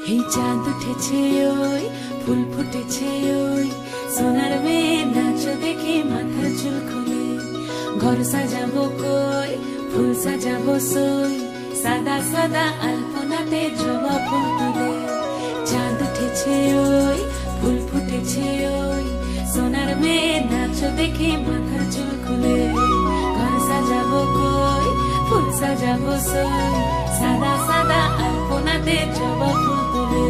এই চাঁদ উঠেছে ওই ফুল ফুটেছে ওই সোনার মেয়ে নাচো দেখে মাথার চুল খুলে ঘর সাজাবো কই ফুল সাজাবো সই সাদা সাদা আলপনাতে জবা ফুল তুলে চাঁদ উঠেছে ওই ফুল ফুটেছে ওই সোনার মেয়ে নাচো দেখে মাথার চুল খুলে ঘর সাজাবো কই ফুল সাজাবো সই সাদা সাদা আলপনাতে জবা ফুল তুলে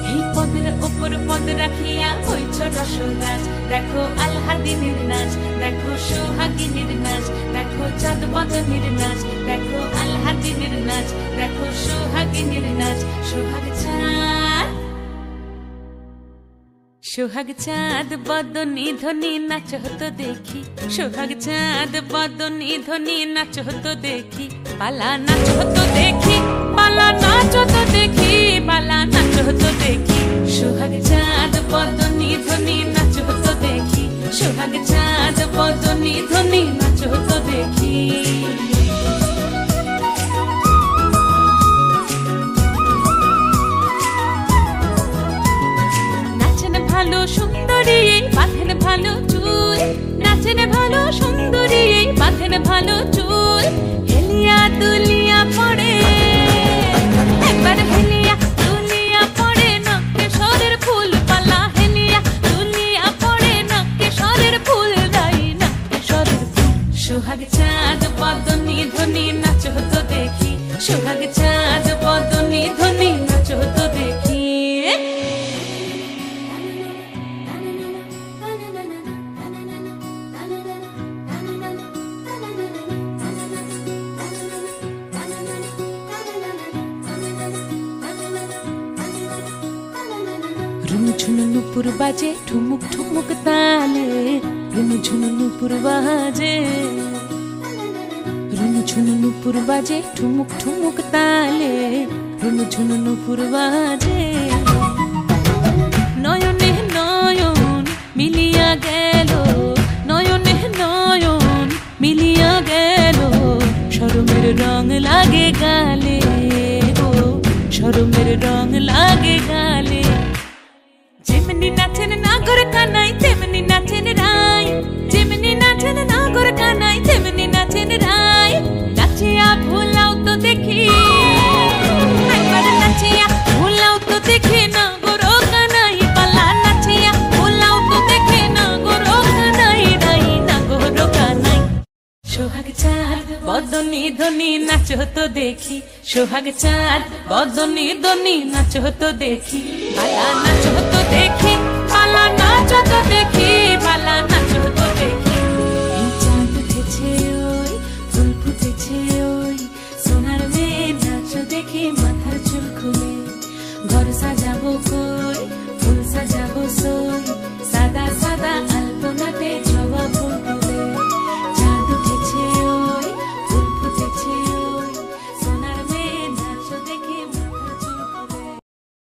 এই পদের ওপর পদ রাখিয়া হইছ রসরাজ দেখো আলহাদিনের নাচ দেখো সোহাগিনীর নাচ দেখো চাঁদ বদনের নাচ দেখো আলহাদিনের নাচ দেখো সোহাগিনীর নাচ সোহাগ চাঁদ সোহাগ চাঁদ বদনী ধ্বনি নাচ হতো দেখি সোহাগ চাঁদ বদনী ধ্বনি নাচ হতো দেখি পালা নাচ হতো দেখি পালা নাচ হতো দেখি পালা নাচ হতো দেখি সোহাগ চাঁদ বদনী ধ্বনি নাচ হতো দেখি সোহাগ চাঁদ বদনী ধ্বনি নাচ হতো দেখি ভালো সুন্দরী বাঁধেন ভালো চুল নাচেন ভালো সুন্দরী বাঁধেন ভালো চুল হেলিয়া দুলিয়া পড়ে একবার হেলিয়া দুলিয়া পড়ে নকে সরের ফুল পালা হেলিয়া দুলিয়া পড়ে নকে সরের ফুল দাই নকে সরের ফুল সোহাগ চাঁদ বদনী ধ্বনি নাচ হতো দেখি সোহাগ চাঁদ বদনী ধ্বনি নাচ হতো দেখি রুনু ঝুনু নুপুর বাজে ঠুমুক ঠুমুক তালে রুনু ঝুনু নুপুর বাজে রুনু ঝুনু নুপুর বাজে ঠুমুক ঠুমুক তালে রুনু ঝুনু নুপুর বাজে নয়নে নয়ন মিলিয়া গেল নয়নে নয়ন মিলিয়া গেল শরমের রং লাগে গালে ও শরমের রং লাগে গালে যেমনি নাচেন নাগর কানাই তেমনি নাচেন রাই যেমনি নাচেন নাগর কানাই তেমনি নাচেন রাই নাচিয়া ভোলাও তো দেখি একবার নাচিয়া ভোলাও তো দেখি নাগর কানাই পালা নাচিয়া ভোলাও তো দেখি নাগর কানাই রাই নাগর কানাই সোহাগ চাঁদ বদনী ধ্বনি নাচ হতো দেখি সোহাগ চাঁদ বদনী ধ্বনি নাচ হতো দেখি পালা নাচ হতো দেখি পালা নাচ হতো দেখি পালা নাচ হতো দেখি এই চাঁদ উঠেছে ওই ফুল ফুটেছে ওই সোনার মেয়ে নাচ দেখি মাথার চুল খুলে ঘর সাজাবো কই